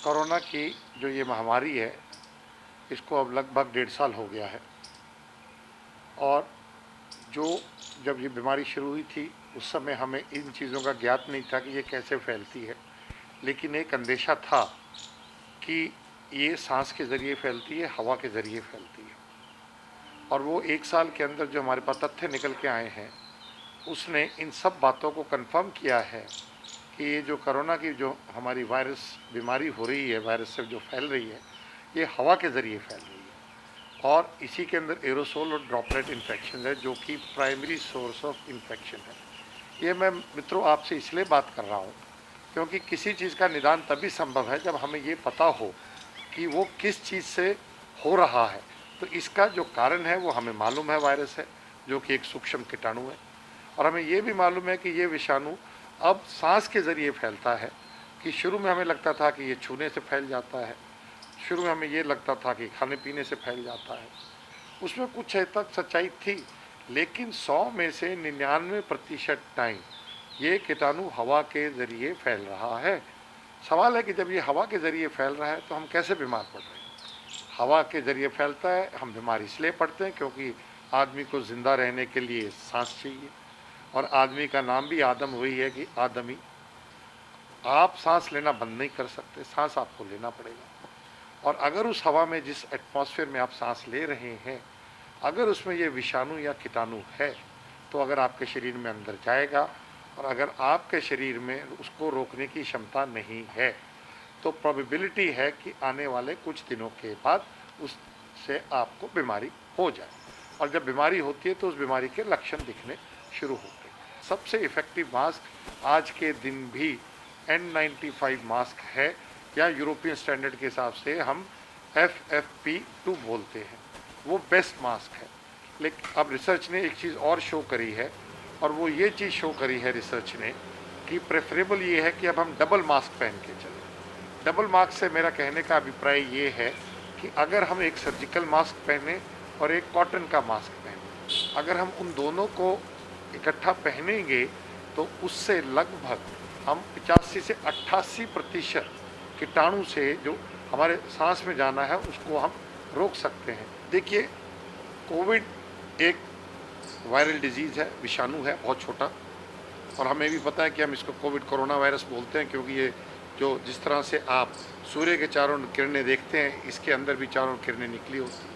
Corona की जो ये महामारी है, इसको अब लगभग 1.5 साल हो गया है। और जो जब ये बीमारी शुरू हुई थी, उस समय हमें इन चीज़ों का ज्ञात नहीं था कि ये कैसे फैलती है, लेकिन एक अंदेशा था कि ये सांस के ज़रिए फैलती है, हवा के ज़रिए फैलती है। और वो 1 साल के अंदर जो हमारे पास तथ्य निकल के आए हैं, उसने इन सब बातों को कन्फर्म किया है कि ये जो कोरोना की जो हमारी वायरस बीमारी हो रही है, वायरस से जो फैल रही है, ये हवा के ज़रिए फैल रही है। और इसी के अंदर एरोसोल और ड्रॉपलेट इन्फेक्शन है, जो कि प्राइमरी सोर्स ऑफ इन्फेक्शन है। ये मैं मित्रों आपसे इसलिए बात कर रहा हूँ क्योंकि किसी चीज़ का निदान तभी संभव है जब हमें ये पता हो कि वो किस चीज़ से हो रहा है। तो इसका जो कारण है वो हमें मालूम है, वायरस है जो कि एक सूक्ष्म कीटाणु है। और हमें ये भी मालूम है कि ये विषाणु अब सांस के ज़रिए फैलता है। कि शुरू में हमें लगता था कि ये छूने से फैल जाता है, शुरू में हमें ये लगता था कि खाने पीने से फैल जाता है। उसमें कुछ हद तक सच्चाई थी, लेकिन 100 में से 99% टाइम ये कीटाणु हवा के ज़रिए फैल रहा है। सवाल है कि जब ये हवा के ज़रिए फैल रहा है तो हम कैसे बीमार पड़ रहे हैं। हवा के ज़रिए फैलता है, हम बीमार इसलिए पड़ते हैं क्योंकि आदमी को ज़िंदा रहने के लिए सांस चाहिए। और आदमी का नाम भी आदम वही है कि आदमी। आप सांस लेना बंद नहीं कर सकते, सांस आपको लेना पड़ेगा। और अगर उस हवा में, जिस एटमॉस्फेयर में आप सांस ले रहे हैं, अगर उसमें ये विषाणु या कीटाणु है, तो अगर आपके शरीर में अंदर जाएगा और अगर आपके शरीर में उसको रोकने की क्षमता नहीं है, तो प्रोबेबिलिटी है कि आने वाले कुछ दिनों के बाद उससे आपको बीमारी हो जाए। और जब बीमारी होती है तो उस बीमारी के लक्षण दिखने शुरू होते हैं। सबसे इफ़ेक्टिव मास्क आज के दिन भी N95 मास्क है, या यूरोपियन स्टैंडर्ड के हिसाब से हम FFP2 बोलते हैं, वो बेस्ट मास्क है। लेकिन अब रिसर्च ने एक चीज़ और शो करी है, और वो ये चीज़ शो करी है रिसर्च ने कि प्रेफरेबल ये है कि अब हम डबल मास्क पहन के चलें। डबल मास्क से मेरा कहने का अभिप्राय ये है कि अगर हम एक सर्जिकल मास्क पहने और एक कॉटन का मास्क पहने, अगर हम उन दोनों को इकट्ठा पहनेंगे तो उससे लगभग हम 85 से 88% कीटाणु से जो हमारे सांस में जाना है उसको हम रोक सकते हैं। देखिए, कोविड एक वायरल डिजीज़ है, विषाणु है, बहुत छोटा। और हमें भी पता है कि हम इसको कोविड कोरोना वायरस बोलते हैं क्योंकि ये जो जिस तरह से आप सूर्य के चारों किरणें देखते हैं, इसके अंदर भी चारों किरणें निकली होती हैं।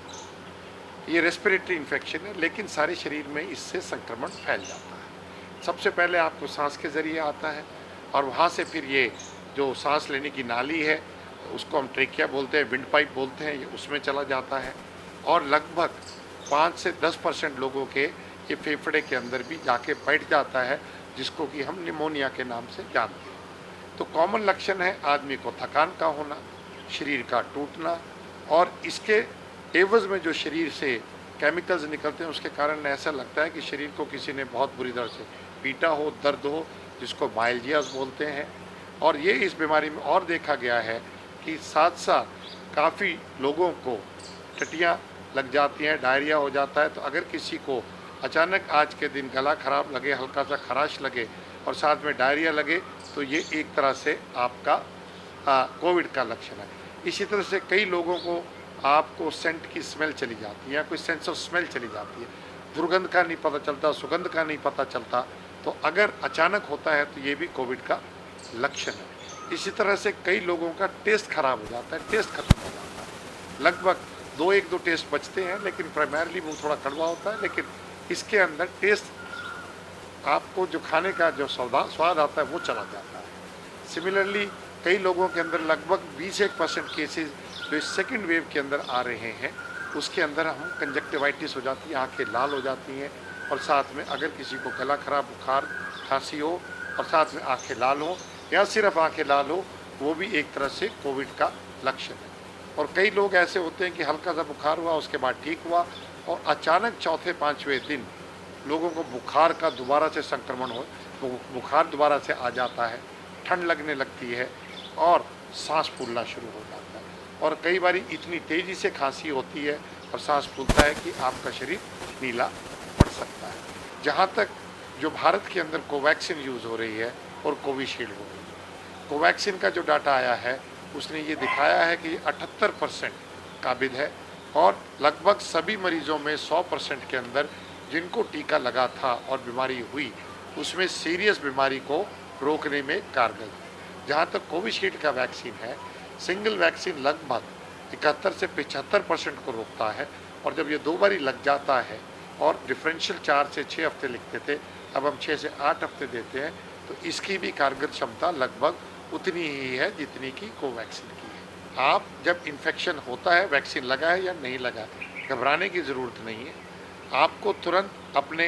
ये रेस्पिरेटरी इन्फेक्शन है, लेकिन सारे शरीर में इससे संक्रमण फैल जाता है। सबसे पहले आपको सांस के ज़रिए आता है, और वहाँ से फिर ये जो सांस लेने की नाली है उसको हम ट्रेकिया बोलते हैं, विंड पाइप बोलते हैं, ये उसमें चला जाता है। और लगभग 5 से 10% लोगों के ये फेफड़े के अंदर भी जाके बैठ जाता है, जिसको कि हम निमोनिया के नाम से जानते हैं। तो कॉमन लक्षण है आदमी को थकान का होना, शरीर का टूटना, और इसके एवज में जो शरीर से केमिकल्स निकलते हैं उसके कारण ऐसा लगता है कि शरीर को किसी ने बहुत बुरी तरह से पीटा हो, दर्द हो, जिसको माइल्जियास बोलते हैं। और ये इस बीमारी में और देखा गया है कि साथ साथ काफ़ी लोगों को टटियाँ लग जाती हैं, डायरिया हो जाता है। तो अगर किसी को अचानक आज के दिन गला खराब लगे, हल्का सा खराश लगे और साथ में डायरिया लगे, तो ये एक तरह से आपका कोविड का लक्षण है। इसी तरह से कई लोगों को आपको सेंट की स्मेल चली जाती है, या कोई सेंस ऑफ स्मेल चली जाती है, दुर्गंध का नहीं पता चलता, सुगंध का नहीं पता चलता। तो अगर अचानक होता है तो ये भी कोविड का लक्षण है। इसी तरह से कई लोगों का टेस्ट खराब हो जाता है, टेस्ट खत्म हो जाता है। लगभग 1-2 टेस्ट बचते हैं, लेकिन प्राइमरली वो थोड़ा कड़वा होता है, लेकिन इसके अंदर टेस्ट आपको जो खाने का जो स्वाद आता है वो चला जाता है। सिमिलरली कई लोगों के अंदर लगभग 20% केसेस जो इस सेकेंड वेव के अंदर आ रहे हैं, उसके अंदर हम कंजक्टिवाइटिस हो जाती है, आँखें लाल हो जाती हैं, और साथ में अगर किसी को गला खराब, बुखार, खांसी हो और साथ में आँखें लाल हो या सिर्फ आँखें लाल हो, वो भी एक तरह से कोविड का लक्षण है। और कई लोग ऐसे होते हैं कि हल्का सा बुखार हुआ, उसके बाद ठीक हुआ, और अचानक चौथे 5वें दिन लोगों को बुखार का दोबारा से संक्रमण हो, बुखार दोबारा से आ जाता है, ठंड लगने लगती है और सांस फूलना शुरू हो जाता है। और कई बार इतनी तेज़ी से खांसी होती है और सांस फूलता है कि आपका शरीर नीला पड़ सकता है। जहाँ तक जो भारत के अंदर कोवैक्सीन यूज़ हो रही है और कोविशील्ड हो रही है, कोवैक्सीन का जो डाटा आया है उसने ये दिखाया है कि 78% काबिज है और लगभग सभी मरीजों में 100% के अंदर जिनको टीका लगा था और बीमारी हुई उसमें सीरियस बीमारी को रोकने में कारगर है। जहाँ तक कोविशील्ड का वैक्सीन है, सिंगल वैक्सीन लगभग 71 से 75% को रोकता है और जब ये 2 बारी लग जाता है और डिफरेंशियल 4 से 6 हफ्ते लिखते थे, अब हम 6 से 8 हफ्ते देते हैं, तो इसकी भी कारगर क्षमता लगभग उतनी ही है जितनी की कोवैक्सीन की है। आप जब इन्फेक्शन होता है, वैक्सीन लगा है या नहीं लगा, घबराने की ज़रूरत नहीं है। आपको तुरंत अपने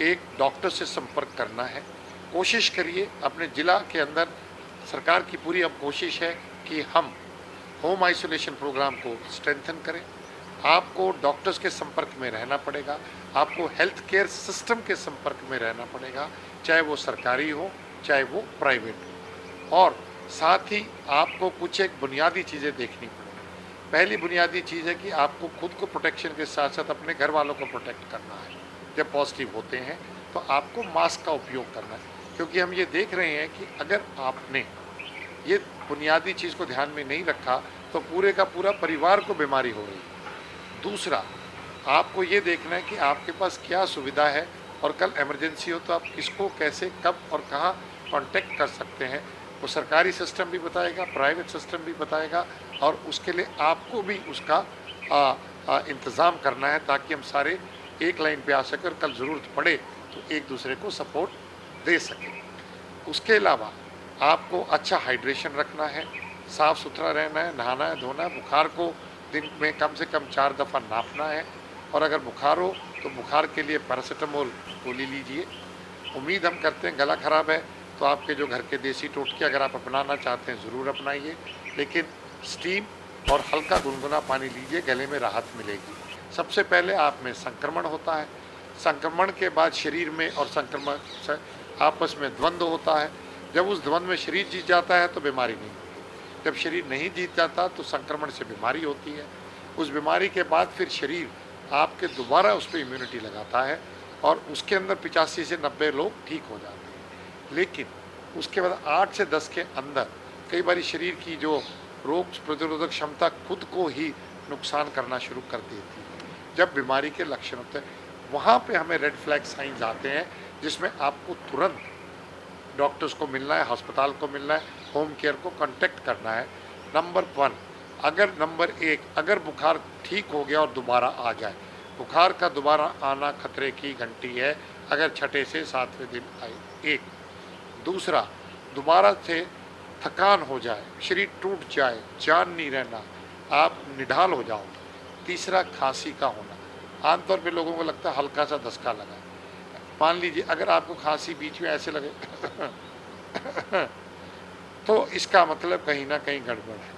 एक डॉक्टर से संपर्क करना है। कोशिश करिए अपने ज़िला के अंदर, सरकार की पूरी अब कोशिश है कि हम होम आइसोलेशन प्रोग्राम को स्ट्रेंथन करें। आपको डॉक्टर्स के संपर्क में रहना पड़ेगा, आपको हेल्थ केयर सिस्टम के संपर्क में रहना पड़ेगा, चाहे वो सरकारी हो चाहे वो प्राइवेट हो। और साथ ही आपको कुछ एक बुनियादी चीज़ें देखनी पड़ेगी। पहली बुनियादी चीज़ है कि आपको खुद को प्रोटेक्शन के साथ साथ अपने घर वालों को प्रोटेक्ट करना है। जब पॉजिटिव होते हैं तो आपको मास्क का उपयोग करना है, क्योंकि हम ये देख रहे हैं कि अगर आपने ये बुनियादी चीज़ को ध्यान में नहीं रखा तो पूरे का पूरा परिवार को बीमारी हो रही है। दूसरा, आपको ये देखना है कि आपके पास क्या सुविधा है और कल इमरजेंसी हो तो आप किसको कैसे कब और कहाँ कांटेक्ट कर सकते हैं। वो सरकारी सिस्टम भी बताएगा, प्राइवेट सिस्टम भी बताएगा और उसके लिए आपको भी उसका इंतज़ाम करना है ताकि हम सारे एक लाइन पे आ सकें और कल ज़रूरत पड़े तो एक दूसरे को सपोर्ट दे सकें। उसके अलावा आपको अच्छा हाइड्रेशन रखना है, साफ़ सुथरा रहना है, नहाना है, धोना है। बुखार को दिन में कम से कम 4 दफ़ा नापना है और अगर बुखार हो तो बुखार के लिए पैरासीटामोल गोली लीजिए। उम्मीद हम करते हैं, गला ख़राब है तो आपके जो घर के देसी टोटके अगर आप अपनाना चाहते हैं ज़रूर अपनाइए, लेकिन स्टीम और हल्का गुनगुना पानी लीजिए, गले में राहत मिलेगी। सबसे पहले आप में संक्रमण होता है, संक्रमण के बाद शरीर में और संक्रमण से आपस में द्वंद्व होता है। जब उस द्वंद्व में शरीर जीत जाता है तो बीमारी नहीं होती, जब शरीर नहीं जीत जाता तो संक्रमण से बीमारी होती है। उस बीमारी के बाद फिर शरीर आपके दोबारा उस पर इम्यूनिटी लगाता है और उसके अंदर 85 से 90 लोग ठीक हो जाते हैं। लेकिन उसके बाद 8 से 10 के अंदर कई बार शरीर की जो रोग प्रतिरोधक क्षमता खुद को ही नुकसान करना शुरू कर देती है। जब बीमारी के लक्षण होते हैं वहाँ पे हमें रेड फ्लैग साइंस आते हैं, जिसमें आपको तुरंत डॉक्टर्स को मिलना है, अस्पताल को मिलना है, होम केयर को कांटेक्ट करना है। नंबर 1, अगर बुखार ठीक हो गया और दोबारा आ जाए, बुखार का दोबारा आना खतरे की घंटी है अगर 6 से 7वें दिन आए। दूसरा, दोबारा से थकान हो जाए, शरीर टूट जाए, जान नहीं रहना, आप निढाल हो जाओ। तीसरा, खांसी का होना। आमतौर पे लोगों को लगता है हल्का सा दस्का लगा। मान लीजिए अगर आपको खांसी बीच में ऐसे लगे तो इसका मतलब कहीं ना कहीं गड़बड़ है।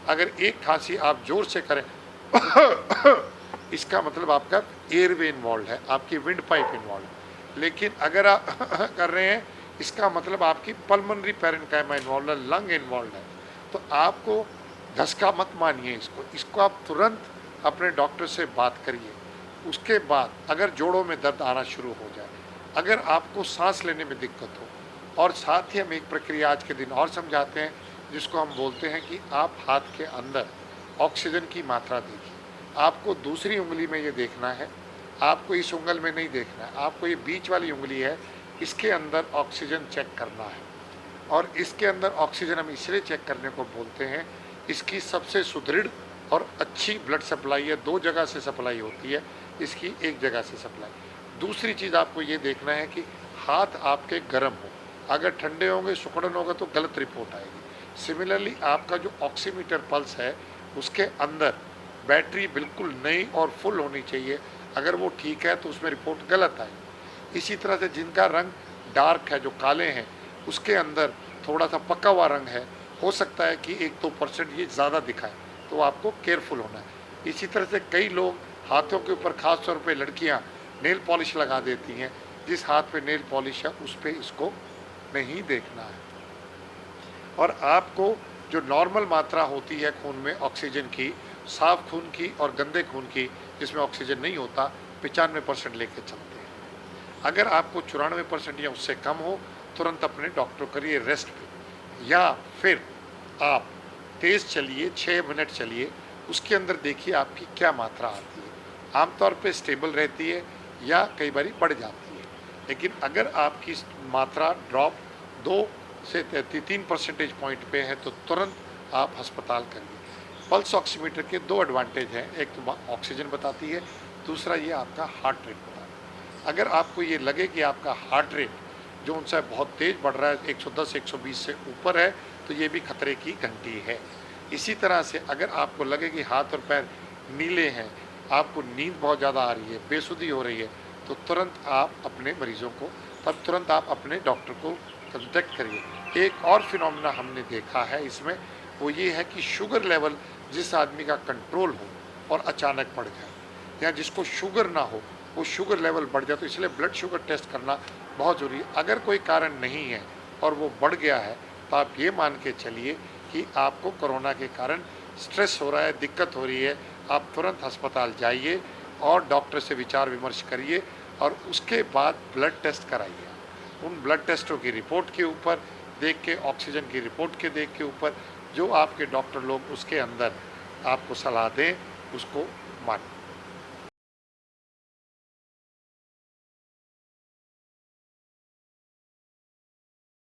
अगर एक खांसी आप जोर से करें इसका मतलब आपका एयरवे इन्वॉल्व है, आपकी विंड पाइप इन्वॉल्व है। लेकिन अगर आप कर रहे हैं इसका मतलब आपकी पल्मोनरी पैरेन्काइमा इन्वॉल्व है, लंग इन्वॉल्व है। तो आपको धसका मत मानिए, इसको आप तुरंत अपने डॉक्टर से बात करिए। उसके बाद अगर जोड़ों में दर्द आना शुरू हो जाए, अगर आपको सांस लेने में दिक्कत हो, और साथ ही हम एक प्रक्रिया आज के दिन और समझाते हैं जिसको हम बोलते हैं कि आप हाथ के अंदर ऑक्सीजन की मात्रा देखिए। आपको दूसरी उंगली में ये देखना है, आपको इस उंगल में नहीं देखना है, आपको ये बीच वाली उंगली है इसके अंदर ऑक्सीजन चेक करना है। और इसके अंदर ऑक्सीजन हम इसलिए चेक करने को बोलते हैं, इसकी सबसे सुदृढ़ और अच्छी ब्लड सप्लाई है। 2 जगह से सप्लाई होती है, इसकी एक जगह से सप्लाई। दूसरी चीज़ आपको ये देखना है कि हाथ आपके गर्म हो, अगर ठंडे होंगे, सुकड़न होगा तो गलत रिपोर्ट आएगी। सिमिलरली आपका जो ऑक्सीमीटर पल्स है उसके अंदर बैटरी बिल्कुल नई और फुल होनी चाहिए, अगर वो ठीक है तो उसमें रिपोर्ट गलत आएगी। इसी तरह से जिनका रंग डार्क है, जो काले हैं, उसके अंदर थोड़ा सा पका हुआ रंग है, हो सकता है कि 1-2% ये ज़्यादा दिखाए, तो आपको केयरफुल होना है। इसी तरह से कई लोग हाथों के ऊपर, खास तौर पे लड़कियां, नेल पॉलिश लगा देती हैं। जिस हाथ पे नेल पॉलिश है उस पे इसको नहीं देखना है। और आपको जो नॉर्मल मात्रा होती है खून में ऑक्सीजन की, साफ खून की और गंदे खून की जिसमें ऑक्सीजन नहीं होता, 95% लेके चलते हैं। अगर आपको 94% या उससे कम हो, तुरंत अपने डॉक्टर करिए रेस्ट पे, या फिर आप तेज़ चलिए, 6 मिनट चलिए, उसके अंदर देखिए आपकी क्या मात्रा आती है। आमतौर पे स्टेबल रहती है या कई बारी बढ़ जाती है, लेकिन अगर आपकी मात्रा ड्रॉप 2 से 3 परसेंटेज पॉइंट पे है तो तुरंत आप अस्पताल करिए। पल्स ऑक्सीमीटर के 2 एडवांटेज हैं, एक तो ऑक्सीजन बताती है, दूसरा ये आपका हार्ट रेट बताता है। अगर आपको ये लगे कि आपका हार्ट रेट जो उनसे बहुत तेज़ बढ़ रहा है, 110-120 से ऊपर है, तो ये भी खतरे की घंटी है। इसी तरह से अगर आपको लगे कि हाथ और पैर नीले हैं, आपको नींद बहुत ज़्यादा आ रही है, बेसुधी हो रही है, तो तुरंत आप अपने मरीज़ों को तुरंत आप अपने डॉक्टर को कंटेक्ट करिए। एक और फिनोमेना हमने देखा है इसमें, वो ये है कि शुगर लेवल जिस आदमी का कंट्रोल हो और अचानक बढ़ जाए, या जिसको शुगर ना हो वो शुगर लेवल बढ़ जाए, तो इसलिए ब्लड शुगर टेस्ट करना बहुत ज़रूरी है। अगर कोई कारण नहीं है और वो बढ़ गया है तो आप ये मान के चलिए कि आपको कोरोना के कारण स्ट्रेस हो रहा है, दिक्कत हो रही है, आप तुरंत अस्पताल जाइए और डॉक्टर से विचार विमर्श करिए और उसके बाद ब्लड टेस्ट कराइए। उन ब्लड टेस्टों की रिपोर्ट के ऊपर देख के, ऑक्सीजन की रिपोर्ट के देख के ऊपर जो आपके डॉक्टर लोग उसके अंदर आपको सलाह दें, उसको मानिए।